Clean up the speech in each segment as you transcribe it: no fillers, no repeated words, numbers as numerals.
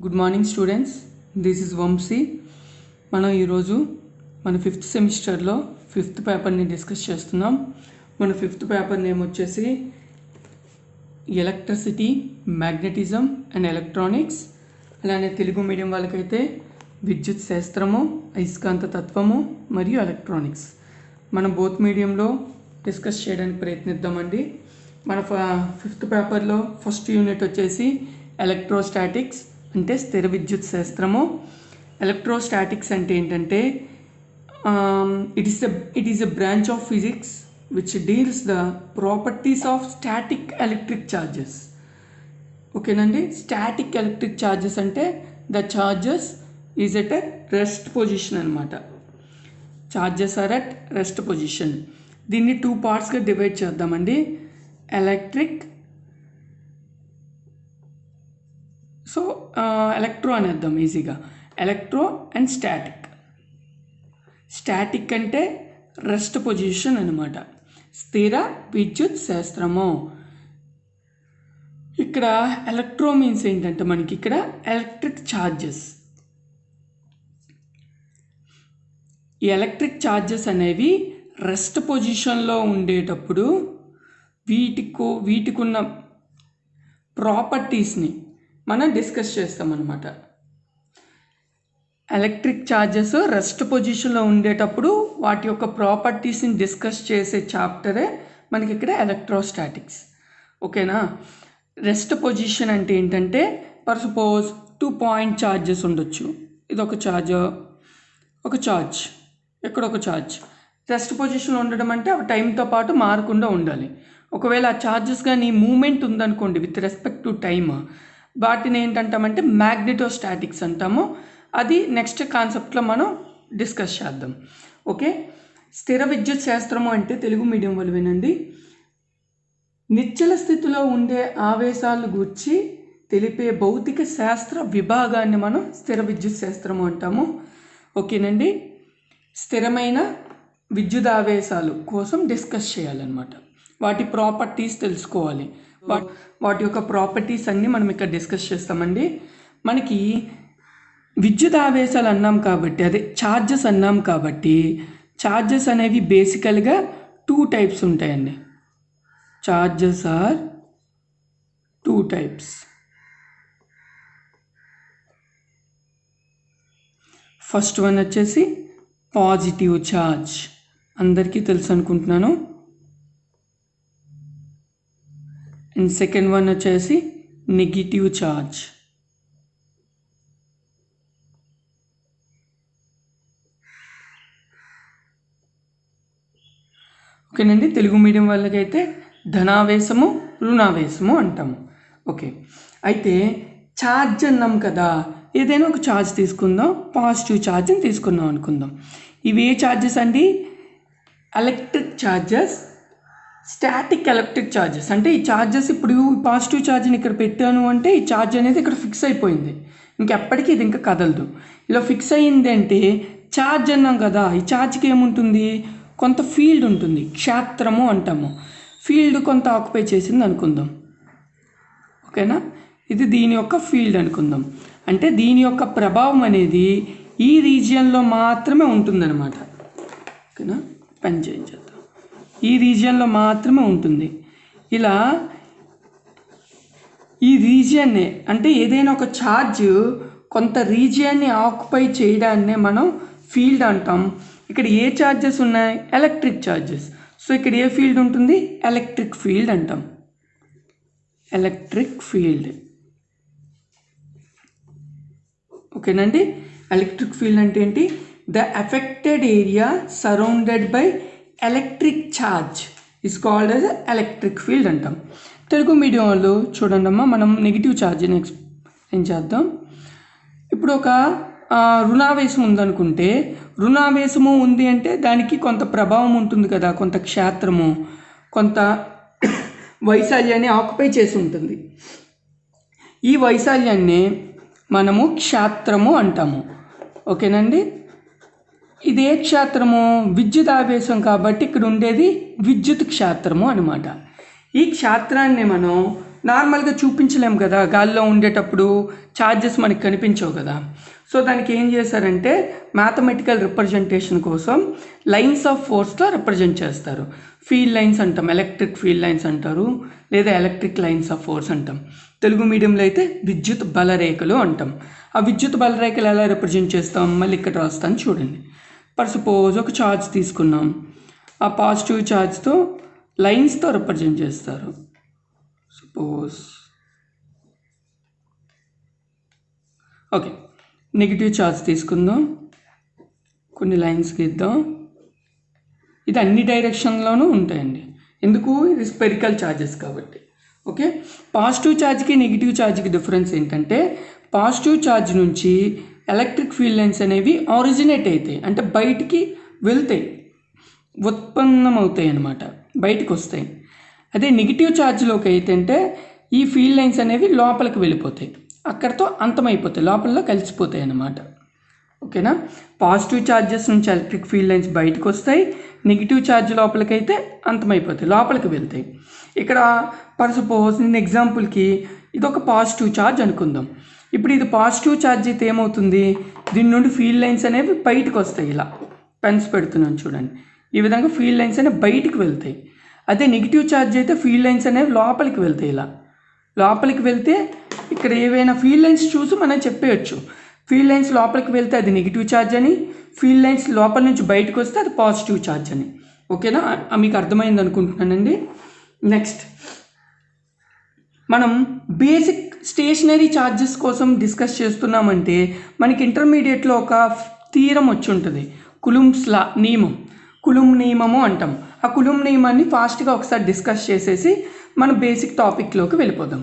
Good morning students, this is Vamshi. మనం ఈరోజు మన 5th సెమిస్టర్లో 5th పేపర్ని డిస్కస్ చేస్తున్నాం. మన 5th పేపర్ నేమ్ వచ్చేసి ఎలక్ట్రిసిటీ, మ్యాగ్నెటిజం అండ్ ఎలక్ట్రానిక్స్. అలానే తెలుగు మీడియం వాళ్ళకైతే విద్యుత్ శాస్త్రము, అయస్కాంత తత్వము మరియు ఎలక్ట్రానిక్స్. మనం బోత్ మీడియంలో డిస్కస్ చేయడానికి ప్రయత్నిద్దామండి. మన 5th పేపర్లో ఫస్ట్ యూనిట్ వచ్చేసి ఎలక్ట్రోస్టాటిక్స్ అంటే స్థిర విద్యుత్ శాస్త్రము. ఎలక్ట్రోస్టాటిక్స్ అంటే ఏంటంటే it is a branch of physics which deals the properties of static electric charges. ఓకేనండి, స్టాటిక్ ఎలక్ట్రిక్ ఛార్జెస్ అంటే the charges is at a rest position అనమాట. Charges are at rest position. దీన్ని 2 పార్ట్స్గా డివైడ్ చేద్దామండి. Electric, so electro అనేద్దాం ఈజీగా. Electro and static. Static అంటే rest position అనమాట, స్థిర విద్యుత్ శాస్త్రము. ఇక్కడ ఎలక్ట్రో మీన్స్ ఏంటంటే మనకి ఇక్కడ ఎలక్ట్రిక్ ఛార్జెస్. ఈ ఎలక్ట్రిక్ ఛార్జెస్ అనేవి రెస్ట్ పొజిషన్లో ఉండేటప్పుడు వీటికున్న ప్రాపర్టీస్ని మనం డిస్కస్ చేస్తామన్నమాట. ఎలక్ట్రిక్ ఛార్జెస్ రెస్ట్ పొజిషన్లో ఉండేటప్పుడు వాటి యొక్క ప్రాపర్టీస్ని డిస్కస్ చేసే చాప్టరే మనకి ఇక్కడ ఎలక్ట్రోస్టాటిక్స్. ఓకేనా, రెస్ట్ పొజిషన్ అంటే ఏంటంటే ఫర్ సపోజ్ 2 పాయింట్ ఛార్జెస్ ఉండొచ్చు. ఇది ఒక ఛార్జ్, ఒక ఛార్జ్, ఇక్కడ ఒక ఛార్జ్. రెస్ట్ పొజిషన్లో ఉండడం అంటే అవి టైంతో పాటు మారకుండా ఉండాలి. ఒకవేళ ఆ ఛార్జెస్ కానీ మూమెంట్ ఉందనుకోండి విత్ రెస్పెక్ట్ టు టైమ్, వాటిని ఏంటంటామంటే మ్యాగ్నెటోస్టాటిక్స్ అంటాము. అది నెక్స్ట్ కాన్సెప్ట్లో మనం డిస్కస్ చేద్దాం. ఓకే, స్థిర విద్యుత్ శాస్త్రము అంటే తెలుగు మీడియం వాళ్ళు వినండి. నిశ్చల స్థితిలో ఉండే ఆవేశాలు గూర్చి తెలిపే భౌతిక శాస్త్ర విభాగాన్ని మనం స్థిర విద్యుత్ శాస్త్రము అంటాము. ఓకేనండి, స్థిరమైన విద్యుత్ ఆవేశాలు కోసం డిస్కస్ చేయాలన్నమాట. వాటి ప్రాపర్టీస్ తెలుసుకోవాలి. వాటి యొక్క ప్రాపర్టీస్ అన్నీ మనం ఇక్కడ డిస్కస్ చేస్తామండి. మనకి విద్యుత్ ఆవేశాలు అన్నాం కాబట్టి, అదే ఛార్జెస్ అన్నాం కాబట్టి, ఛార్జెస్ అనేవి బేసికల్గా 2 టైప్స్ ఉంటాయండి. Charges are 2 types. First one వచ్చేసి పాజిటివ్ ఛార్జ్, అందరికీ తెలుసు అనుకుంటున్నాను. అండ్ సెకండ్ వన్ వచ్చేసి నెగిటివ్ ఛార్జ్. ఓకేనండి, తెలుగు మీడియం వాళ్ళకైతే ధనావేశము, రుణావేశము అంటాము. ఓకే, అయితే ఛార్జ్ అన్నాం కదా, ఏదైనా ఒక ఛార్జ్ తీసుకుందాం. పాజిటివ్ ఛార్జ్ని తీసుకుందాం అనుకుందాం. ఇవి ఏ ఛార్జెస్ అండి? Electric charges, static electric charges. అంటే ఈ ఛార్జెస్ ఇప్పుడు పాజిటివ్ ఛార్జ్ని ఇక్కడ పెట్టాను అంటే ఈ ఛార్జ్ అనేది ఇక్కడ ఫిక్స్ అయిపోయింది, ఇంకెప్పటికీ ఇది ఇంకా కదలదు. ఇలా ఫిక్స్ అయ్యింది అంటే ఛార్జ్ అన్నాం కదా, ఈ ఛార్జ్కి ఏముంటుంది? కొంత ఫీల్డ్ ఉంటుంది, క్షేత్రము అంటాము. ఫీల్డ్ కొంత ఆక్యుపై చేసింది అనుకుందాం. ఓకేనా, ఇది దీని యొక్క ఫీల్డ్ అనుకుందాం. అంటే దీని యొక్క ప్రభావం అనేది ఈ రీజియన్లో మాత్రమే ఉంటుందన్నమాట. ఓకేనా, పని చేయించేద్దాం. ఈ రీజియన్లో మాత్రమే ఉంటుంది. ఇలా ఈ రీజియన్నే, అంటే ఏదైనా ఒక ఛార్జ్ కొంత రీజియన్ని ఆక్యుపై చేయడాన్నే మనం ఫీల్డ్ అంటాం. ఇక్కడ ఏ ఛార్జెస్ ఉన్నాయి? Electric charges. సో ఇక్కడ ఏ ఫీల్డ్ ఉంటుంది? ఎలక్ట్రిక్ ఫీల్డ్ అంటాం. Electric field. ఓకేనండి, ఎలక్ట్రిక్ ఫీల్డ్ అంటే ఏంటి? The affected area surrounded by electric charge is called as electric field అంటాం. తెలుగు మీడియం వాళ్ళు చూడండి అమ్మా, మనం నెగిటివ్ ఛార్జ్ని ఎక్స్ప్లెయిన్ చేద్దాం. ఇప్పుడు ఒక రుణావేశం ఉందనుకుంటే, రుణావేశము ఉంది అంటే దానికి కొంత ప్రభావం ఉంటుంది కదా, కొంత క్షేత్రము, కొంత వైశాల్యాన్ని ఆక్యుపై చేసి ఉంటుంది. ఈ వైశాల్యాన్ని మనము క్షేత్రము అంటాము. ఓకేనండి, ఇదే క్షేత్రము విద్యుత్ ఆవేశం కాబట్టి ఇక్కడ ఉండేది విద్యుత్ క్షేత్రము అనమాట. ఈ క్షేత్రాన్ని మనం నార్మల్గా చూపించలేము కదా, గాలిలో ఉండేటప్పుడు ఛార్జెస్ మనకి కనిపించవు కదా. సో దానికి ఏం చేశారంటే మ్యాథమెటికల్ రిప్రజెంటేషన్ కోసం లైన్స్ ఆఫ్ ఫోర్స్తో రిప్రజెంట్ చేస్తారు. ఫీల్డ్ లైన్స్ అంటాం, ఎలక్ట్రిక్ ఫీల్డ్ లైన్స్ అంటారు, లేదా ఎలక్ట్రిక్ లైన్స్ ఆఫ్ ఫోర్స్ అంటాం. తెలుగు మీడియంలో అయితే విద్యుత్ బలరేఖలు అంటాం. ఆ విద్యుత్ బలరేఖలు ఎలా రిప్రజెంట్ చేస్తాం మళ్ళీ ఇక్కడ రాస్తాను చూడండి. ఫర్ సపోజ్ ఒక ఛార్జ్ తీసుకున్నాం, ఆ పాజిటివ్ ఛార్జ్తో లైన్స్తో రిప్రజెంట్ చేస్తారు. సపోజ్ ఓకే, నెగిటివ్ ఛార్జ్ తీసుకుందాం, కొన్ని లైన్స్ గీద్దాం. ఇది అన్ని డైరెక్షన్లోనూ ఉంటాయండి, ఎందుకు ఇది స్పెరికల్ ఛార్జెస్ కాబట్టి. ఓకే, పాజిటివ్ ఛార్జ్కి నెగిటివ్ ఛార్జ్కి డిఫరెన్స్ ఏంటంటే పాజిటివ్ ఛార్జ్ నుంచి ఎలక్ట్రిక్ ఫీల్డ్ లైన్స్ అనేవి ఆరిజినేట్ అవుతాయి, అంటే బయటికి వెళ్తాయి, ఉత్పన్నం అవుతాయి అన్నమాట, బయటకు వస్తాయి. అదే నెగిటివ్ ఛార్జ్లోకి అయితే ఈ ఫీల్డ్ లైన్స్ అనేవి లోపలికి వెళ్ళిపోతాయి, అక్కడితో అంతమైపోతాయి, లోపలలో కలిసిపోతాయి అన్నమాట. ఓకేనా, పాజిటివ్ ఛార్జెస్ నుంచి ఎలక్ట్రిక్ ఫీల్డ్ లైన్స్ బయటకు వస్తాయి, నెగిటివ్ ఛార్జ్ లోపలికైతే అంతమైపోతాయి, లోపలికి వెళ్తాయి. ఇక్కడ ఫర్ సపోజ్ నేను ఎగ్జాంపుల్కి ఇది ఒక పాజిటివ్ ఛార్జ్ అనుకుందాం. ఇప్పుడు ఇది పాజిటివ్ ఛార్జ్ అయితే ఏమవుతుంది, దీని నుండి ఫీల్డ్ లైన్స్ అనేవి బయటకు వస్తాయి. ఇలా పెన్స్ పెడుతున్నాను చూడండి, ఈ విధంగా ఫీల్డ్ లైన్స్ అనేవి బయటికి వెళ్తాయి. అదే నెగిటివ్ ఛార్జ్ అయితే ఫీల్డ్ లైన్స్ అనేవి లోపలికి వెళ్తాయి. ఇలా లోపలికి వెళ్తే ఇక్కడ ఏవైనా ఫీల్డ్ లైన్స్ చూసి మనం చెప్పేయచ్చు, ఫీల్డ్ లైన్స్ లోపలికి వెళ్తే అది నెగిటివ్ ఛార్జ్ అని, ఫీల్డ్ లైన్స్ లోపల నుంచి బయటకు వస్తే అది పాజిటివ్ ఛార్జ్ అని. ఓకేనా, మీకు అర్థమైంది అనుకుంటున్నానండి. నెక్స్ట్ మనం బేసిక్ స్టేషనరీ ఛార్జెస్ కోసం డిస్కస్ చేస్తున్నామంటే మనకి ఇంటర్మీడియట్లో ఒక థీరం వచ్చి ఉంటుంది, కులుంబ్స్ లా నియమం, కులుంబ్ నియమము అంటాం. ఆ కులుంబ్ నియమాన్ని ఫాస్ట్గా ఒకసారి డిస్కస్ చేసేసి మనం బేసిక్ టాపిక్లోకి వెళ్ళిపోదాం.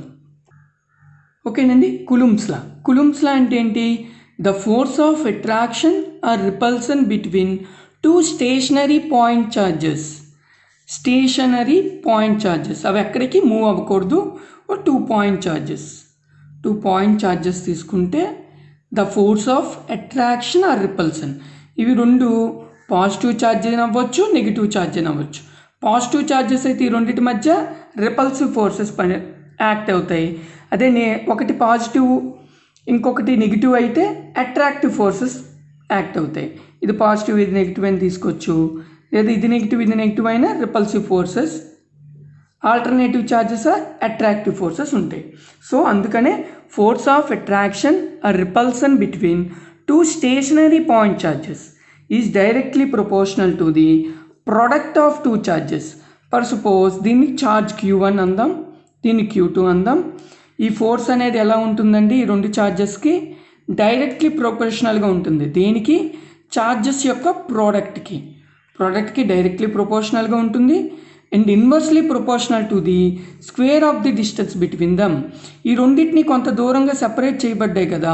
ఓకేనండి, కులుంబ్స్ లా అంటే ఏంటి, the force of attraction or repulsion between two stationary point charges. అవి ఎక్కడికి మూవ్ అవ్వకూడదు. 2 పాయింట్ ఛార్జెస్ తీసుకుంటే the force of attraction or repulsion, ఇవి రెండు పాజిటివ్ ఛార్జ్ అయినా అవ్వచ్చు, నెగిటివ్ ఛార్జ్ అయినా అవ్వచ్చు. పాజిటివ్ ఛార్జెస్ అయితే ఈ రెండింటి మధ్య రిపల్సివ్ ఫోర్సెస్ యాక్ట్ అవుతాయి. అదే ఒకటి పాజిటివ్ ఇంకొకటి నెగిటివ్ అయితే అట్రాక్టివ్ ఫోర్సెస్ యాక్ట్ అవుతాయి. ఇది పాజిటివ్ ఇది నెగిటివ్ అని తీసుకోవచ్చు, లేదా ఇది నెగిటివ్ అయినా repulsive forces, alternative charges attractive forces ఉంటాయి. సో అందుకనే force of attraction or repulsion between two stationary point charges is directly proportional to the product of two charges. For suppose దీన్ని charge Q1 అందాం, దీన్ని Q2 అందాం. ఈ force అనేది ఎలా ఉంటుందండి, ఈ రెండు ఛార్జెస్కి డైరెక్ట్లీ ప్రొపోర్షనల్గా ఉంటుంది. దేనికి, ఛార్జెస్ యొక్క ప్రోడక్ట్కి డైరెక్ట్లీ ప్రొపోర్షనల్గా ఉంటుంది. And inversely proportional to the square of the distance between dum. ఈ రెండింటిని కొంత దూరంగా సెపరేట్ చేయబడ్డాయి కదా,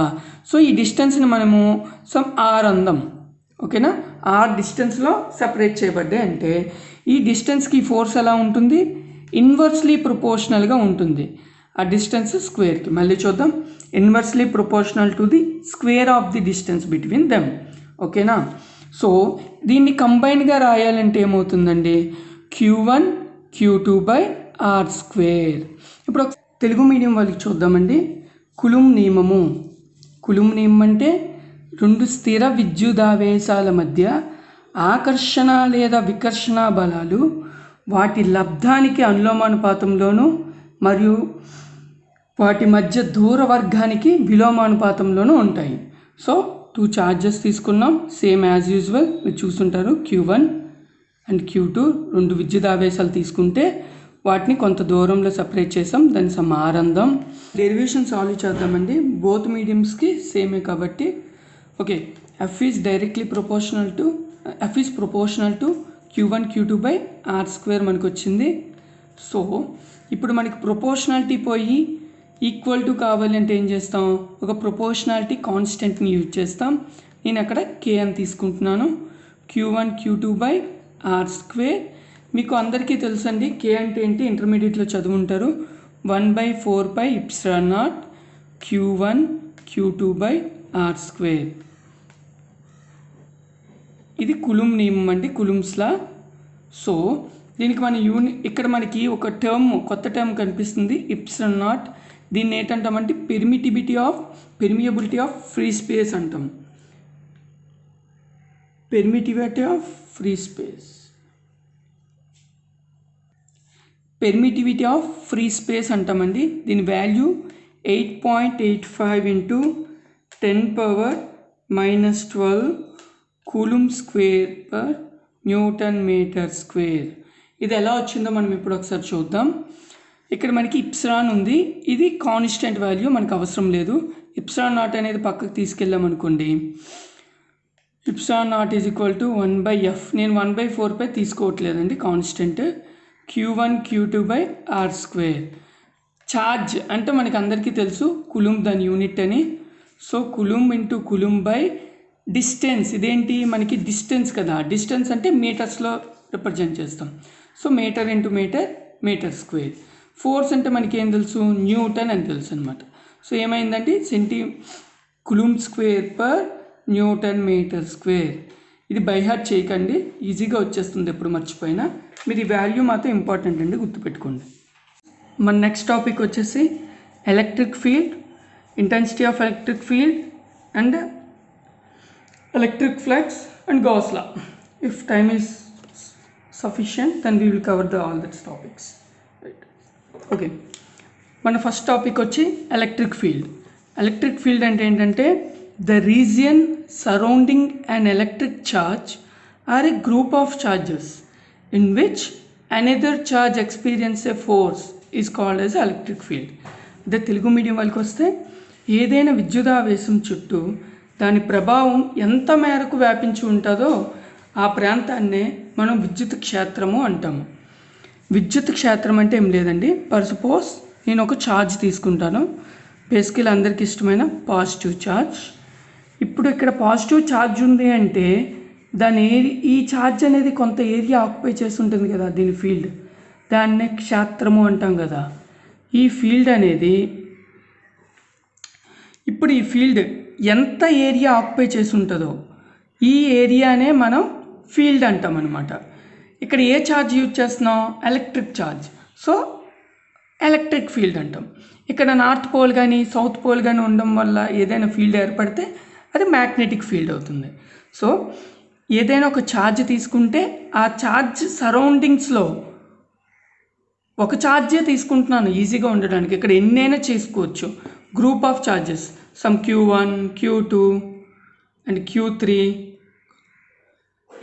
సో ఈ డిస్టెన్స్ని మనము సమ్ ఆర్ అందాం. ఓకేనా, ఆర్ డిస్టెన్స్లో సెపరేట్ చేయబడ్డాయి అంటే ఈ డిస్టెన్స్కి ఫోర్స్ ఎలా ఉంటుంది, ఇన్వర్స్లీ ప్రొపోర్షనల్గా ఉంటుంది ఆ డిస్టెన్స్ స్క్వేర్కి. మళ్ళీ చూద్దాం, inversely proportional to the square of the distance between them. ఓకేనా, సో దీన్ని కంబైన్గా రాయాలంటే ఏమవుతుందండి, Q1 Q2/r². ఇప్పుడు తెలుగు మీడియం వాళ్ళకి చూద్దామండి. కులుంబ్ నియమం అంటే రెండు స్థిర విద్యుదావేశాల మధ్య ఆకర్షణ లేదా వికర్షణ బలాలు వాటి లబ్ధానికి అనులోమానుపాతంలోనూ మరియు వాటి మధ్య దూర వర్గానికి విలోమానుపాతంలోనూ ఉంటాయి. సో 2 ఛార్జెస్ తీసుకున్నాం, సేమ్ యాజ్ యూజువల్ మీరు చూస్తుంటారు. Q1 అండ్ Q2 రెండు విద్యుదావేశాలు తీసుకుంటే వాటిని కొంత దూరంలో సపరేట్ చేసాం, దాన్ని సమ్ ఆర్ అందాం. డెరివేషన్ సాల్వ్ చేద్దామండి, బోత్ మీడియంస్కి సేమే కాబట్టి. Okay, F is proportional to Q1 Q2/r² మనకు వచ్చింది. సో ఇప్పుడు మనకి ప్రొపోర్షనాలిటీ పోయి ఈక్వల్ టు కావాలంటే ఏం చేస్తాం, ఒక ప్రొపోర్షనాలిటీ కాన్స్టెంట్ని యూజ్ చేస్తాం. నేను అక్కడ K అని తీసుకుంటున్నాను. Q1 Q2/r². మీకు అందరికీ తెలుసండి K అంటే ఏంటి, ఇంటర్మీడియట్లో చదువుంటారు. 1/4πε0 Q1 Q2/r². ఇది కులుంబ్ నియమం అండి, కులుంబ్స్ లా. సో దీనికి మన ఇక్కడ మనకి ఒక కొత్త టర్మ్ కనిపిస్తుంది, ఇప్సిలాన్ నాట్. దీన్ని ఏంటంటామంటే పెర్మియబిలిటీ ఆఫ్ ఫ్రీ స్పేస్ అంటాం. పెర్మిటివిటీ ఆఫ్ ఫ్రీ స్పేస్ అంటామండి. దీని value 8.85 × 10⁻⁻12 coulomb square per newton metre square. ఇది ఎలా వచ్చిందో మనం ఇప్పుడు ఒకసారి చూద్దాం. ఇక్కడ మనకి ఇప్సిలాన్ ఉంది, ఇది కాన్స్టెంట్ వాల్యూ, మనకు అవసరం లేదు. ఇప్సిలాన్ నాట్ అనేది పక్కకు తీసుకెళ్ళామనుకోండి, epsilon naught is equal to 1/f. నేను 1/4 తీసుకోవట్లేదండి, కాన్స్టెంట్. Q1 Q2/r². ఛార్జ్ అంటే మనకి అందరికీ తెలుసు కులుంబ్ దాని యూనిట్ అని. So coulomb into coulomb by distance. ఇదేంటి మనకి డిస్టెన్స్ కదా, డిస్టెన్స్ అంటే మీటర్స్లో రిప్రజెంట్ చేస్తాం. So metre into metre square. Force అంటే మనకి ఏం తెలుసు, న్యూటన్ అని తెలుసు అనమాట. సో ఏమైందంటే coulomb square per newton metre square. ఇది బై హార్ట్ చేయకండి, ఈజీగా వచ్చేస్తుంది ఎప్పుడు మర్చిపోయినా. మీరు ఈ వాల్యూ మాత్రం ఇంపార్టెంట్ అండి, గుర్తుపెట్టుకోండి. మన నెక్స్ట్ టాపిక్ వచ్చేసి electric field, intensity of electric field and electric flux and Gauss law. If time is sufficient, then we will cover all these topics. Right. Okay. మన ఫస్ట్ టాపిక్ వచ్చి electric field. Electric field అంటే ఏంటంటే the region surrounding an electric charge or a group of charges in which another charge experience a force is called as electric field. అదే Telugu medium వాళ్ళకి వస్తే ఏదైనా విద్యుదావేశం చుట్టూ దాని ప్రభావం ఎంత మేరకు వ్యాపించి ఉంటుందో ఆ ప్రాంతాన్నే మనం విద్యుత్ క్షేత్రము అంటాము. విద్యుత్ క్షేత్రం అంటే ఏం లేదండి, ఫర్ సపోజ్ నేను ఒక ఛార్జ్ తీసుకుంటాను, బేసికలీ అందరికి ఇష్టమైన పాజిటివ్ ఛార్జ్. ఇప్పుడు ఇక్కడ పాజిటివ్ ఛార్జ్ ఉంది అంటే ఈ ఛార్జ్ అనేది కొంత ఏరియా ఆక్యుపై చేసి ఉంటుంది కదా, దీని ఫీల్డ్, దాన్నే క్షేత్రము అంటాం కదా. ఈ ఫీల్డ్ అనేది ఇప్పుడు ఈ ఫీల్డ్ ఎంత ఏరియా ఆక్యుపై చేసి ఉంటుందో ఈ ఏరియానే మనం ఫీల్డ్ అంటాం అనమాట. ఇక్కడ ఏ ఛార్జ్ యూజ్ చేస్తున్నాం, electric charge. So electric field అంటాం. ఇక్కడ నార్త్ పోల్ కానీ సౌత్ పోల్ కానీ ఉండడం వల్ల ఏదైనా ఫీల్డ్ ఏర్పడితే అది మ్యాగ్నెటిక్ ఫీల్డ్ అవుతుంది. సో ఏదైనా ఒక ఛార్జ్ తీసుకుంటే ఆ ఛార్జ్ సరౌండింగ్స్లో ఒక ఛార్జే తీసుకుంటున్నాను ఈజీగా ఉండడానికి, ఇక్కడ ఎన్నైనా చేసుకోవచ్చు. Group of charges, some Q1 Q2 and Q3,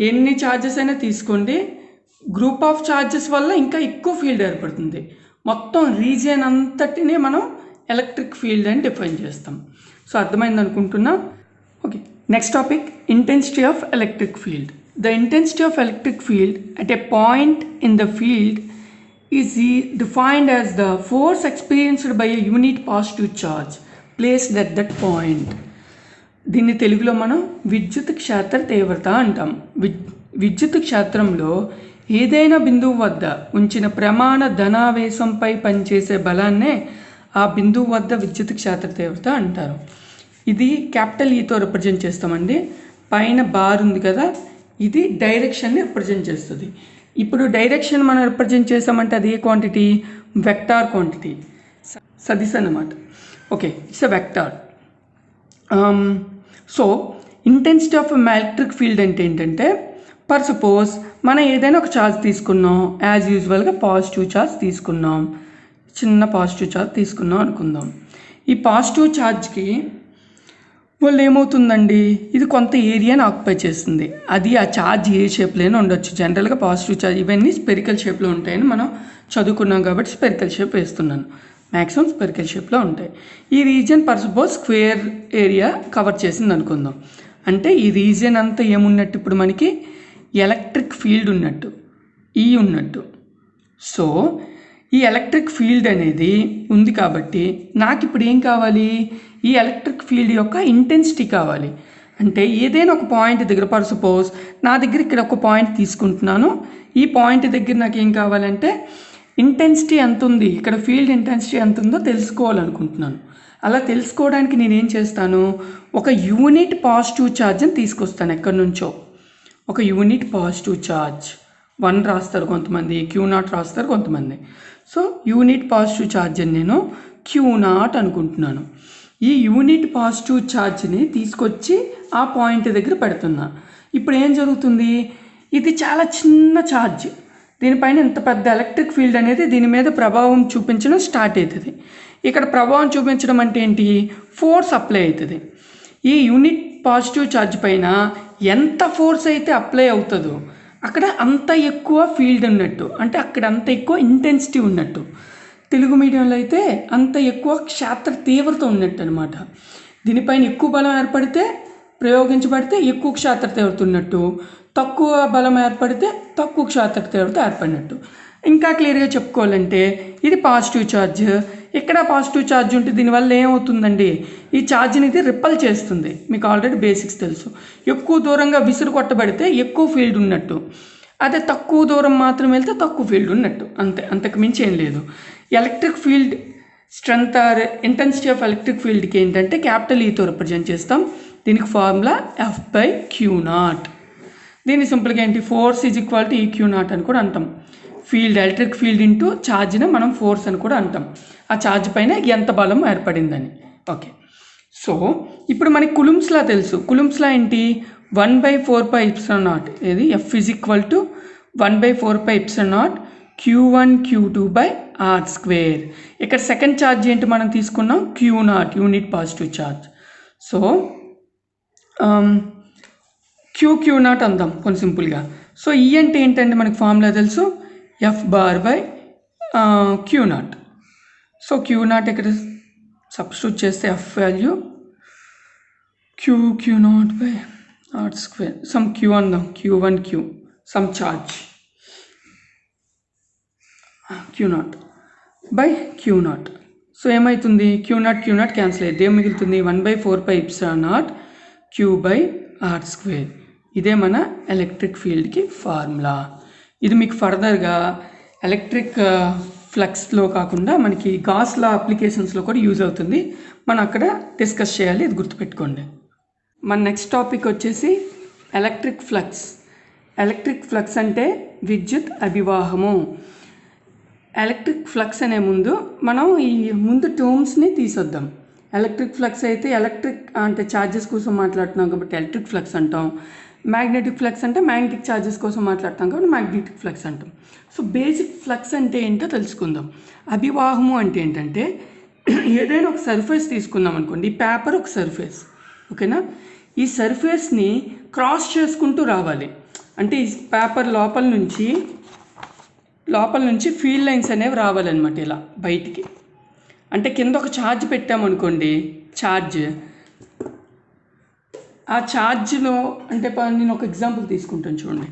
ఎన్ని ఛార్జెస్ అయినా తీసుకోండి. గ్రూప్ ఆఫ్ ఛార్జెస్ వల్ల ఇంకా ఎక్కువ ఫీల్డ్ ఏర్పడుతుంది. మొత్తం రీజియన్ అంతటినే మనం ఎలక్ట్రిక్ ఫీల్డ్ అని డిఫైన్ చేస్తాం. సో అర్థమైంది అనుకుంటున్నా. Okay, next topic intensity of electric field. The intensity of electric field at a point in the field is defined as the force experienced by a unit positive charge placed at that point. దీన్ని తెలుగులో మనం విద్యుత్ క్షేత్ర తీవ్రత అంటాం. విద్యుత్ క్షేత్రంలో ఏదైనా బిందువు వద్ద ఉంచిన ప్రమాణ ధనావేశంపై పనిచేసే బలాన్నే ఆ బిందువు వద్ద విద్యుత్ క్షేత్ర తీవ్రత అంటారు. ఇది క్యాపిటల్ ఈతో రిప్రజెంట్ చేస్తామండి. పైన బార్ ఉంది కదా, ఇది డైరెక్షన్ని రిప్రజెంట్ చేస్తుంది. ఇప్పుడు డైరెక్షన్ మనం రిప్రజెంట్ చేసామంటే అది ఏ క్వాంటిటీ, వెక్టార్ క్వాంటిటీ, సదిశ అన్నమాట. Okay, it's a vector. So intensity of electric field అంటే ఏంటంటే, ఫర్ సపోజ్ మనం ఏదైనా ఒక ఛార్జ్ తీసుకున్నాం, యాజ్ యూజువల్గా పాజిటివ్ ఛార్జ్ తీసుకున్నాం, చిన్న పాజిటివ్ ఛార్జ్ తీసుకున్నాం అనుకుందాం. ఈ పాజిటివ్ ఛార్జ్కి వాళ్ళు ఏమవుతుందండి, ఇది కొంత ఏరియాని ఆక్యుపై చేస్తుంది. అది ఆ ఛార్జ్ ఏ షేప్లోనే ఉండొచ్చు. జనరల్గా పాజిటివ్ ఛార్జ్ ఇవన్నీ స్పెరికల్ షేప్లో ఉంటాయని మనం చదువుకున్నాం కాబట్టి స్పెరికల్ షేప్ వేస్తున్నాను. మ్యాక్సిమం స్పెరికల్ షేప్లో ఉంటాయి. ఈ region for suppose square area cover చేసింది అనుకుందాం. అంటే ఈ రీజియన్ అంతా ఏమున్నట్టు, ఇప్పుడు మనకి ఎలక్ట్రిక్ ఫీల్డ్ ఉన్నట్టు, ఈ ఉన్నట్టు. సో ఈ ఎలక్ట్రిక్ ఫీల్డ్ అనేది ఉంది కాబట్టి నాకు ఇప్పుడు ఏం కావాలి, ఈ ఎలక్ట్రిక్ ఫీల్డ్ యొక్క ఇంటెన్సిటీ కావాలి. అంటే ఏదైనా ఒక పాయింట్ దగ్గర, ఫర్ సపోజ్ నా దగ్గర ఇక్కడ ఒక పాయింట్ తీసుకుంటున్నాను, ఈ పాయింట్ దగ్గర నాకు ఏం కావాలంటే ఇంటెన్సిటీ ఎంత ఉంది, ఇక్కడ ఫీల్డ్ ఇంటెన్సిటీ ఎంత ఉందో తెలుసుకోవాలనుకుంటున్నాను. అలా తెలుసుకోవడానికి నేనేం చేస్తాను, ఒక యూనిట్ పాజిటివ్ ఛార్జ్ని తీసుకొస్తాను. ఎక్కడి నుంచో ఒక యూనిట్ పాజిటివ్ ఛార్జ్ 1 రాస్తారు కొంతమంది, Q0 రాస్తారు కొంతమంది. సో యూనిట్ పాజిటివ్ ఛార్జ్ అని నేను Q0 అనుకుంటున్నాను. ఈ యూనిట్ పాజిటివ్ ఛార్జ్ని తీసుకొచ్చి ఆ పాయింట్ దగ్గర పెడుతున్నా. ఇప్పుడు ఏం జరుగుతుంది, ఇది చాలా చిన్న ఛార్జ్, దీనిపైన ఇంత పెద్ద ఎలక్ట్రిక్ ఫీల్డ్ అనేది దీని మీద ప్రభావం చూపించడం స్టార్ట్ అవుతుంది. ఇక్కడ ప్రభావం చూపించడం అంటే ఏంటి, ఫోర్స్ అప్లై అవుతుంది. ఈ యూనిట్ పాజిటివ్ ఛార్జ్ పైన ఎంత ఫోర్స్ అయితే అప్లై అవుతుందో అక్కడ అంత ఎక్కువ ఫీల్డ్ ఉన్నట్టు, అంటే అక్కడ అంత ఎక్కువ ఇంటెన్సిటీ ఉన్నట్టు. తెలుగు మీడియంలో అయితే అంత ఎక్కువ క్షేత్ర తీవ్రత ఉన్నట్టు అనమాట. దీనిపైన ఎక్కువ బలం ఏర్పడితే ప్రయోగించబడితే ఎక్కువ క్షేత్ర తీవ్రత ఉన్నట్టు, తక్కువ బలం ఏర్పడితే తక్కువ క్షేత్ర తీవ్రత ఏర్పడినట్టు. ఇంకా క్లియర్గా చెప్పుకోవాలంటే ఇది పాజిటివ్ ఛార్జ్, ఇక్కడ పాజిటివ్ ఛార్జ్ ఉంటే దీనివల్ల ఏమవుతుందండి, ఈ ఛార్జ్ని ఇది రిపల్ చేస్తుంది. మీకు ఆల్రెడీ బేసిక్స్ తెలుసు. ఎక్కువ దూరంగా విసురు కొట్టబడితే ఎక్కువ ఫీల్డ్ ఉన్నట్టు, అదే తక్కువ దూరం మాత్రం వెళ్తే తక్కువ ఫీల్డ్ ఉన్నట్టు, అంతే, అంతకు మించి ఏం లేదు. Electric field strength or intensity of electric ఫీల్డ్కి ఏంటంటే క్యాపిటల్ ఈతో రిప్రజెంట్ చేస్తాం. దీనికి ఫార్ములా F/Q0. దీన్ని సింపుల్గా ఏంటి, force is equal to EQ0 అని కూడా అంటాం. ఫీల్డ్, ఎలక్ట్రిక్ ఫీల్డ్ ఇంటూ ఛార్జ్ని మనం ఫోర్స్ అని కూడా అంటాం. ఆ ఛార్జ్ పైన ఎంత బలం ఏర్పడిందని. ఓకే, సో ఇప్పుడు మనకి కులుమ్స్లా తెలుసు. కులుమ్స్లా ఏంటి, 1/4πε0. ఇది F is equal to 1/4πε0 Q1 Q2/r². ఇక్కడ సెకండ్ ఛార్జ్ ఏంటి మనం తీసుకున్నాం, Q0 unit positive charge. So Q0 అందాం కొంచెం సింపుల్గా. సో ఈ అంటే ఏంటంటే మనకి ఫార్ములా తెలుసు, F⁻/Q0. సో Q0 ఇక్కడ సబ్స్టిట్యూట్ చేస్తే F value Q0/r². Some Q అందాం, Q1 Q, some charge Q0/Q0. So ఏమవుతుంది, Q0 క్యాన్సిల్ అయితే ఏం మిగులుతుంది, 1/4πε0 Q/r². ఇదే మన ఎలక్ట్రిక్ ఫీల్డ్కి ఫార్ములా. ఇది మీకు ఫర్దర్గా ఎలక్ట్రిక్ ఫ్లక్స్లో కాకుండా మనకి గాస్ లా అప్లికేషన్స్లో కూడా యూజ్ అవుతుంది. మనం అక్కడ డిస్కస్ చేయాలి, ఇది గుర్తుపెట్టుకోండి. మన నెక్స్ట్ టాపిక్ వచ్చేసి ఎలక్ట్రిక్ ఫ్లక్స్. ఎలక్ట్రిక్ ఫ్లక్స్ అంటే విద్యుత్ అభివాహము. ఎలక్ట్రిక్ ఫ్లక్స్ అనే ముందు మనం ఈ ముందు టర్మ్స్ని తీసొద్దాం. ఎలక్ట్రిక్ ఫ్లక్స్ అయితే ఎలక్ట్రిక్ అంటే ఛార్జెస్ కోసం మాట్లాడుతున్నాం కాబట్టి ఎలక్ట్రిక్ ఫ్లక్స్ అంటాం. మ్యాగ్నెటిక్ ఫ్లక్స్ అంటే మ్యాగ్నెటిక్ ఛార్జెస్ కోసం మాట్లాడతాం కాబట్టి మ్యాగ్నెటిక్ ఫ్లక్స్ అంటాం. సో బేసిక్ ఫ్లక్స్ అంటే ఏంటో తెలుసుకుందాం. అభివాహము అంటే ఏంటంటే ఏదైనా ఒక సర్ఫేస్ తీసుకుందాం అనుకోండి, ఈ పేపర్ ఒక సర్ఫేస్, ఓకేనా. ఈ సర్ఫేస్ని క్రాస్ చేసుకుంటూ రావాలి. అంటే ఈ పేపర్ లోపల నుంచి ఫీల్డ్ లైన్స్ అనేవి రావాలన్నమాట ఇలా బయటికి. అంటే కింద ఒక ఛార్జ్ పెట్టామనుకోండి, ఆ ఛార్జ్లో అంటే నేను ఒక ఎగ్జాంపుల్ తీసుకుంటాను చూడండి.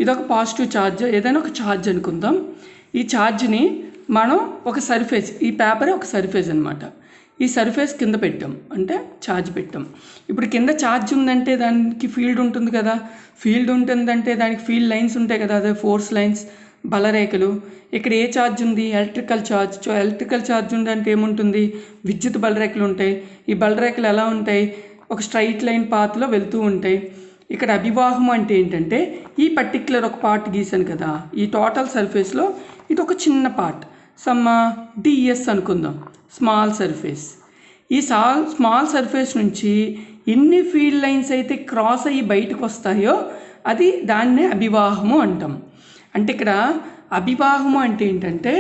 ఇదొక పాజిటివ్ ఛార్జ్, ఏదైనా ఒక ఛార్జ్ అనుకుందాం. ఈ ఛార్జ్ని మనం ఒక సర్ఫేస్, ఈ పేపరే ఒక సర్ఫేస్ అనమాట, ఈ సర్ఫేస్ కింద పెట్టాం అంటే ఛార్జ్ పెట్టాం. ఇప్పుడు కింద ఛార్జ్ ఉందంటే దానికి ఫీల్డ్ ఉంటుంది కదా, ఫీల్డ్ ఉంటుందంటే దానికి ఫీల్డ్ లైన్స్ ఉంటాయి కదా, అదే ఫోర్స్ లైన్స్, బలరేఖలు. ఇక్కడ ఏ ఛార్జ్ ఉంది, electrical charge. So electrical charge ఉందంటే ఏముంటుంది, విద్యుత్ బలరేఖలు ఉంటాయి. ఈ బలరేఖలు ఎలా ఉంటాయి, ఒక స్ట్రైట్ లైన్ పాత్లో వెళ్తూ ఉంటాయి. ఇక్కడ అభివాహం అంటే ఏంటంటే ఈ పర్టిక్యులర్ ఒక పార్ట్ గీసాను కదా, ఈ టోటల్ సర్ఫేస్లో ఇది ఒక చిన్న పార్ట్, సమ్ DS అనుకుందాం, స్మాల్ సర్ఫేస్. ఈ స్మాల్ సర్ఫేస్ నుంచి ఎన్ని ఫీల్డ్ లైన్స్ అయితే క్రాస్ అయ్యి బయటకు వస్తాయో అది దాన్నే అభివాహము అంటాం. అంటే ఇక్కడ అభివాహము అంటే ఏంటంటే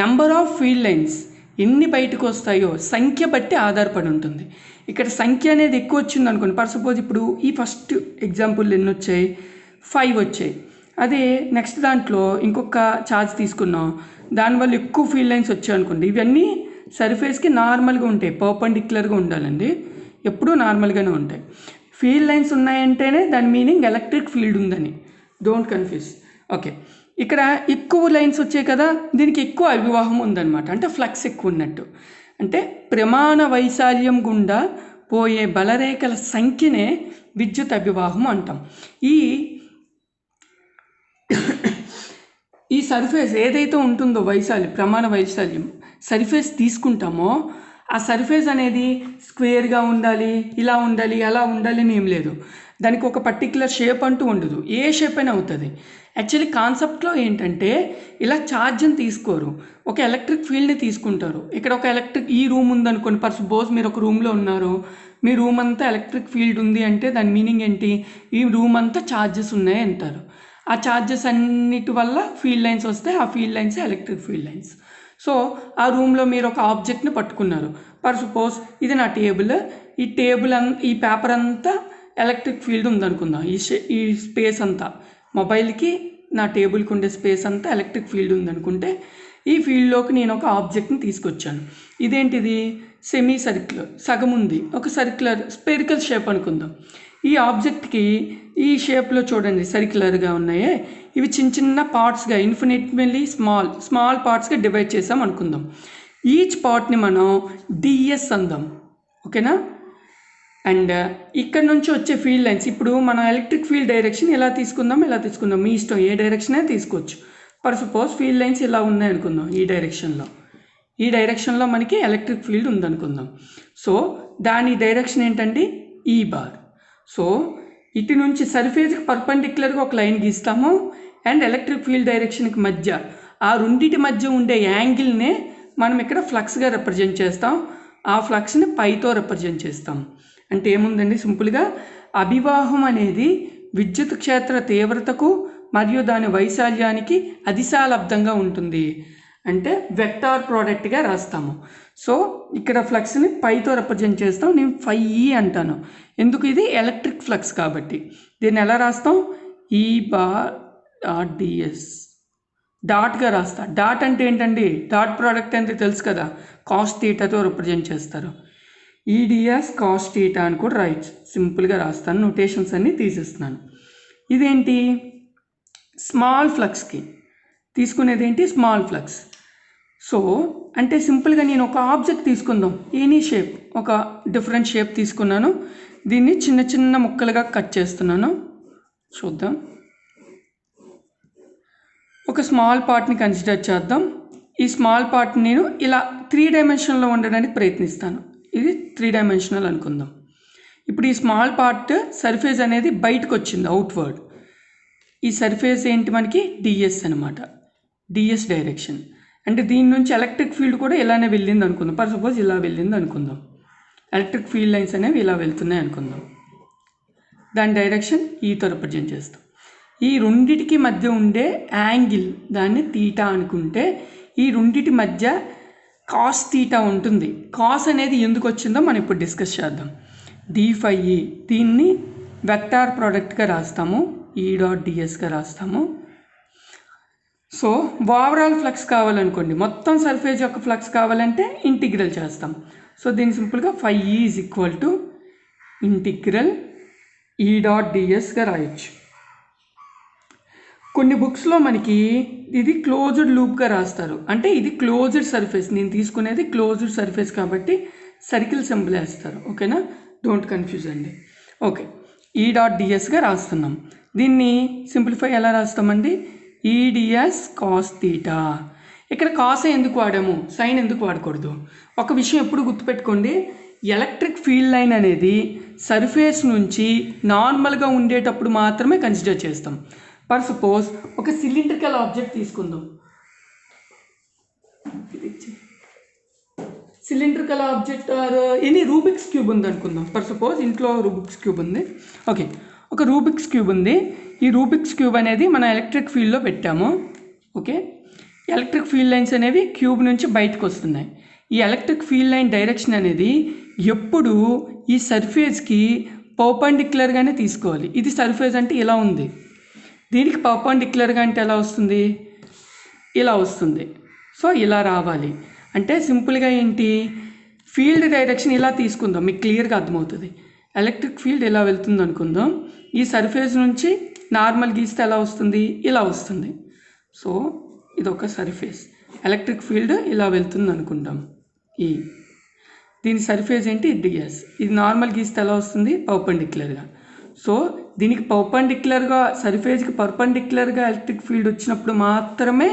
నెంబర్ ఆఫ్ ఫీల్డ్ లైన్స్ ఎన్ని బయటకు వస్తాయో సంఖ్య బట్టి ఆధారపడి ఉంటుంది. ఇక్కడ సంఖ్య అనేది ఎక్కువ వచ్చింది అనుకోండి, ఫర్ సపోజ్ ఇప్పుడు ఈ ఫస్ట్ ఎగ్జాంపుల్ ఎన్ని వచ్చాయి, 5 వచ్చాయి. అదే నెక్స్ట్ దాంట్లో ఇంకొక ఛార్జ్ తీసుకున్నాం, దానివల్ల ఎక్కువ ఫీల్డ్ లైన్స్ వచ్చాయి అనుకోండి. ఇవన్నీ సర్ఫేస్కి నార్మల్గా ఉంటాయి, పర్పెండిక్యులర్గా ఉండాలండి, ఎప్పుడూ నార్మల్గానే ఉంటాయి. ఫీల్డ్ లైన్స్ ఉన్నాయంటేనే దాని మీనింగ్ ఎలక్ట్రిక్ ఫీల్డ్ ఉందని, డోంట్ కన్ఫ్యూజ్. ఓకే, ఇక్కడ ఎక్కువ లైన్స్ వచ్చాయి కదా, దీనికి ఎక్కువ అభివాహం ఉందన్నమాట, అంటే ఫ్లక్స్ ఎక్కువ ఉన్నట్టు. అంటే ప్రమాణ వైశాల్యం గుండా పోయే బలరేఖల సంఖ్యనే విద్యుత్ అభివాహం అంటాం. ఈ సర్ఫేస్ ఏదైతే ఉంటుందో ప్రమాణ వైశాల్యం సర్ఫేస్ తీసుకుంటామో ఆ సర్ఫేస్ అనేది స్క్వేర్గా ఉండాలి, ఇలా ఉండాలి, అలా ఉండాలి అని ఏం లేదు. దానికి ఒక పర్టిక్యులర్ షేప్ అంటూ ఉండదు, ఏ షేప్ అయినా అవుతుంది. యాక్చువల్లీ కాన్సెప్ట్లో ఏంటంటే ఇలా ఛార్జ్ని తీసుకోరు, ఒక ఎలక్ట్రిక్ ఫీల్డ్ని తీసుకుంటారు. ఇక్కడ ఒక ఎలక్ట్రిక్ ఈ రూమ్ ఉందనుకోండి, ఫర్ సపోజ్ మీరు ఒక రూమ్లో ఉన్నారు, మీ రూమ్ అంతా ఎలక్ట్రిక్ ఫీల్డ్ ఉంది అంటే దాని మీనింగ్ ఏంటి, ఈ రూమ్ అంతా ఛార్జెస్ ఉన్నాయి అంటారు. ఆ ఛార్జెస్ అన్నిటి వల్ల ఫీల్డ్ లైన్స్ వస్తాయి, ఆ field lines electric field lines. So ఆ రూమ్లో మీరు ఒక ఆబ్జెక్ట్ని పట్టుకున్నారు, ఫర్ సపోజ్ ఇది నా టేబుల్, ఈ టేబుల్ ఈ పేపర్ అంతా ఎలక్ట్రిక్ ఫీల్డ్ ఉందనుకుందాం, ఈ స్పేస్ అంతా మొబైల్కి నా టేబుల్కి ఉండే స్పేస్ అంతా ఎలక్ట్రిక్ ఫీల్డ్ ఉందనుకుంటే ఈ ఫీల్డ్లోకి నేను ఒక ఆబ్జెక్ట్ని తీసుకొచ్చాను. ఇదేంటిది, సెమీ సర్క్యులర్, సగం ఉంది, ఒక సర్క్యులర్ స్పెరికల్ షేప్ అనుకుందాం. ఈ ఆబ్జెక్ట్కి ఈ షేప్లో చూడండి సర్క్యులర్గా ఉన్నాయే, ఇవి చిన్న చిన్న పార్ట్స్గా ఇన్ఫినిట్లీ స్మాల్ పార్ట్స్గా డివైడ్ చేసాం అనుకుందాం. ఈచ్ పార్ట్ని మనం డిఎస్ అందాం, ఓకేనా. అండ్ ఇక్కడ నుంచి వచ్చే ఫీల్డ్ లైన్స్, ఇప్పుడు మనం ఎలక్ట్రిక్ ఫీల్డ్ డైరెక్షన్ ఎలా తీసుకుందాం, మీ ఇష్టం, ఏ డైరెక్షనే తీసుకోవచ్చు. ఫర్ సపోజ్ ఫీల్డ్ లైన్స్ ఇలా ఉన్నాయి అనుకుందాం, ఈ డైరెక్షన్లో మనకి ఎలక్ట్రిక్ ఫీల్డ్ ఉందనుకుందాం. సో దాని డైరెక్షన్ ఏంటండి, ఈ బార్. సో ఇటు నుంచి సర్ఫేస్కి పర్పెండిక్యులర్గా ఒక లైన్ గీస్తాము, అండ్ ఎలక్ట్రిక్ ఫీల్డ్ డైరెక్షన్కి మధ్య ఆ రెండింటి మధ్య ఉండే యాంగిల్నే మనం ఇక్కడ ఫ్లక్స్గా రిప్రజెంట్ చేస్తాం. ఆ ఫ్లక్స్ని పైతో రిప్రజెంట్ చేస్తాం. అంటే ఏముందండి, సింపుల్గా అభివాహం అనేది విద్యుత్ క్షేత్ర తీవ్రతకు మరియు దాని వైశాల్యానికి అదిశాలబ్దంగా ఉంటుంది, అంటే వెక్టార్ ప్రోడక్ట్గా రాస్తాము. సో ఇక్కడ ఫ్లక్స్ని పైతో రిప్రజెంట్ చేస్తాం, నేను φE అంటాను, ఎందుకు, ఇది ఎలక్ట్రిక్ ఫ్లక్స్ కాబట్టి. దీన్ని ఎలా రాస్తాం, ఈ బార్ డాట్ డిఎస్, డాట్గా రాస్తా. డాట్ అంటే ఏంటండి, డాట్ ప్రోడక్ట్ అంటే తెలుసు కదా, కాస్ థీటాతో రిప్రజెంట్ చేస్తారు. ఈడిఎస్ కాస్ థీటా అని కూడా రాయొచ్చు, సింపుల్గా రాస్తాను, నోటేషన్స్ అన్నీ తీసేస్తున్నాను. ఇదేంటి, స్మాల్ ఫ్లక్స్కి తీసుకునేది ఏంటి, స్మాల్ ఫ్లక్స్. సో అంటే సింపుల్గా నేను ఒక ఆబ్జెక్ట్ తీసుకుందాం, ఎనీ షేప్, ఒక డిఫరెంట్ షేప్ తీసుకున్నాను, దీన్ని చిన్న చిన్న ముక్కలుగా కట్ చేస్తున్నాను. చూద్దాం, ఒక స్మాల్ పార్ట్ని కన్సిడర్ చేద్దాం. ఈ స్మాల్ పార్ట్ని నేను ఇలా 3 డైమెన్షన్లో ఉండడానికి ప్రయత్నిస్తాను, ఇది 3 డైమెన్షనల్ అనుకుందాం. ఇప్పుడు ఈ స్మాల్ పార్ట్ సర్ఫేస్ అనేది బయటకు వచ్చింది, అవుట్వర్డ్. ఈ సర్ఫేస్ ఏంటి మనకి, డిఎస్ అనమాట, డిఎస్ డైరెక్షన్. అంటే దీని నుంచి ఎలక్ట్రిక్ ఫీల్డ్ కూడా ఇలానే వెళ్ళింది అనుకుందాం, ఫర్ సపోజ్ ఇలా వెళ్ళింది అనుకుందాం, ఎలక్ట్రిక్ ఫీల్డ్ లైన్స్ అనేవి ఇలా వెళ్తున్నాయి అనుకుందాం. దాని డైరెక్షన్ ఈతో రిప్రజెంట్ చేస్తాం. ఈ రెండిటికి మధ్య ఉండే యాంగిల్ దాన్ని తీటా అనుకుంటే, ఈ రెండిటి మధ్య కాస్ తీటా ఉంటుంది. కాస్ అనేది ఎందుకు వచ్చిందో మనం ఇప్పుడు డిస్కస్ చేద్దాం. d∅e, దీన్ని వెక్టార్ ప్రోడక్ట్గా రాస్తాము, ఈ డాట్ డిఎస్గా రాస్తాము. సో ఓవరాల్ ఫ్లక్స్ కావాలనుకోండి, మొత్తం సర్ఫేస్ యొక్క ఫ్లక్స్ కావాలంటే ఇంటిగ్రల్ చేస్తాం. సో దీన్ని సింపుల్గా φe is equal to integral ఈ డాట్ డిఎస్గా రాయొచ్చు. కొన్ని బుక్స్లో మనకి ఇది క్లోజ్డ్ లూప్గా రాస్తారు, అంటే ఇది క్లోజ్డ్ సర్ఫేస్, నేను తీసుకునేది క్లోజ్డ్ సర్ఫేస్ కాబట్టి సర్కిల్ సింబల్ వేస్తారు, ఓకేనా, డోంట్ కన్ఫ్యూజ్ అండి. ఓకే, ఈ డాట్ డిఎస్గా రాస్తున్నాం. దీన్ని సింప్లిఫై ఎలా రాస్తామండి, ఈడిఎస్ కాస్ థీటా. ఇక్కడ కాస్ ఎందుకు వాడాము, సైన్ ఎందుకు వాడకూడదు. ఒక విషయం ఎప్పుడు గుర్తుపెట్టుకోండి, ఎలక్ట్రిక్ ఫీల్డ్ లైన్ అనేది సర్ఫేస్ నుంచి నార్మల్గా ఉండేటప్పుడు మాత్రమే కన్సిడర్ చేస్తాం. ఫర్ సపోజ్ ఒక సిలిండ్రికల్ ఆబ్జెక్ట్ తీసుకుందాం, cylindrical object or any Rubik's cube ఉంది అనుకుందాం. ఫర్ సపోజ్ ఇంట్లో రూబిక్స్ క్యూబ్ ఉంది, ఓకే, ఒక రూబిక్స్ క్యూబ్ ఉంది. ఈ రూబిక్స్ క్యూబ్ అనేది మనం ఎలక్ట్రిక్ ఫీల్డ్లో పెట్టాము, ఓకే. ఎలక్ట్రిక్ ఫీల్డ్ లైన్స్ అనేవి క్యూబ్ నుంచి బయటకు వస్తున్నాయి. ఈ ఎలక్ట్రిక్ ఫీల్డ్ లైన్ డైరెక్షన్ అనేది ఎప్పుడు ఈ సర్ఫేస్కి పర్పెండిక్యులర్గానే తీసుకోవాలి. ఇది సర్ఫేస్ అంటే ఇలా ఉంది, దీనికి పర్పెండిక్యులర్గా అంటే ఎలా వస్తుంది, ఇలా వస్తుంది. సో ఇలా రావాలి అంటే సింపుల్గా ఏంటి, ఫీల్డ్ డైరెక్షన్ ఇలా తీసుకుందాం, మీకు క్లియర్గా అర్థమవుతుంది. ఎలక్ట్రిక్ ఫీల్డ్ ఇలా వెళ్తుంది అనుకుందాం, ఈ సర్ఫేస్ నుంచి నార్మల్ గీస్తే ఎలా వస్తుంది, ఇలా వస్తుంది. సో ఇది ఒక సర్ఫేస్, ఎలక్ట్రిక్ ఫీల్డ్ ఇలా వెళ్తుంది అనుకుంటాం, దీని సర్ఫేస్ ఏంటి, డిఎస్. ఇది నార్మల్ గీస్తే ఎలా వస్తుంది, పర్పెండిక్యులర్గా. సో దీనికి పర్పెండిక్యులర్గా, సర్ఫేస్కి పర్పెండిక్యులర్గా ఎలక్ట్రిక్ ఫీల్డ్ వచ్చినప్పుడు మాత్రమే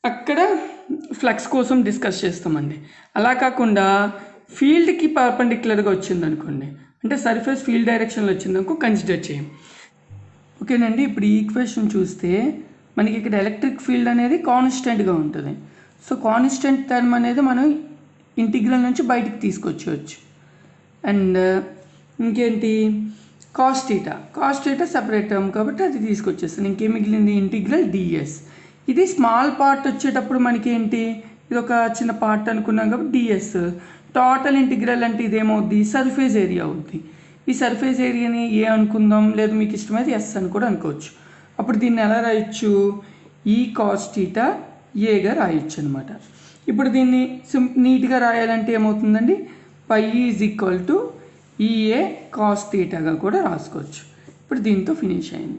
అక్కడ ఫ్లక్స్ కోసం డిస్కస్ చేస్తామండి. అలా కాకుండా ఫీల్డ్కి పర్పెండిక్యులర్గా వచ్చింది అనుకోండి, అంటే సర్ఫేస్ ఫీల్డ్ డైరెక్షన్లో వచ్చిందనుకో కన్సిడర్ చేయం. ఓకేనండి. ఇప్పుడు ఈ ఈక్వేషన్ చూస్తే మనకి ఇక్కడ ఎలక్ట్రిక్ ఫీల్డ్ అనేది కాన్స్టెంట్గా ఉంటుంది. సో కాన్స్టెంట్ టర్మ్ అనేది మనం ఇంటిగ్రల్ నుంచి బయటికి తీసుకొచ్చేయచ్చు. అండ్ ఇంకేంటి కాస్ థీటా సపరేట్ టర్మ్ కాబట్టి అది తీసుకొచ్చేస్తాను. ఇంకేం మిగిలింది ఇంటిగ్రల్ డిఎస్. ఇది స్మాల్ పార్ట్ వచ్చేటప్పుడు మనకి ఏంటి ఇది ఒక చిన్న పార్ట్ అనుకున్నాం కాబట్టి డిఎస్. టోటల్ ఇంటిగ్రల్ అంటే ఇదేమవుద్ది సర్ఫేస్ ఏరియా అవుద్ది. ఈ సర్ఫేస్ ఏరియాని ఏ అనుకుందాం, లేదు మీకు ఇష్టమైతే ఎస్ అని కూడా అనుకోవచ్చు. అప్పుడు దీన్ని ఎలా రాయొచ్చు ఈ కాస్ థీటా ఏగా రాయొచ్చు అనమాట. ఇప్పుడు దీన్ని నీట్గా రాయాలంటే ఏమవుతుందండి phi is equal to EA cos థీటాగా కూడా రాసుకోవచ్చు. ఇప్పుడు దీంతో ఫినిష్ అయింది.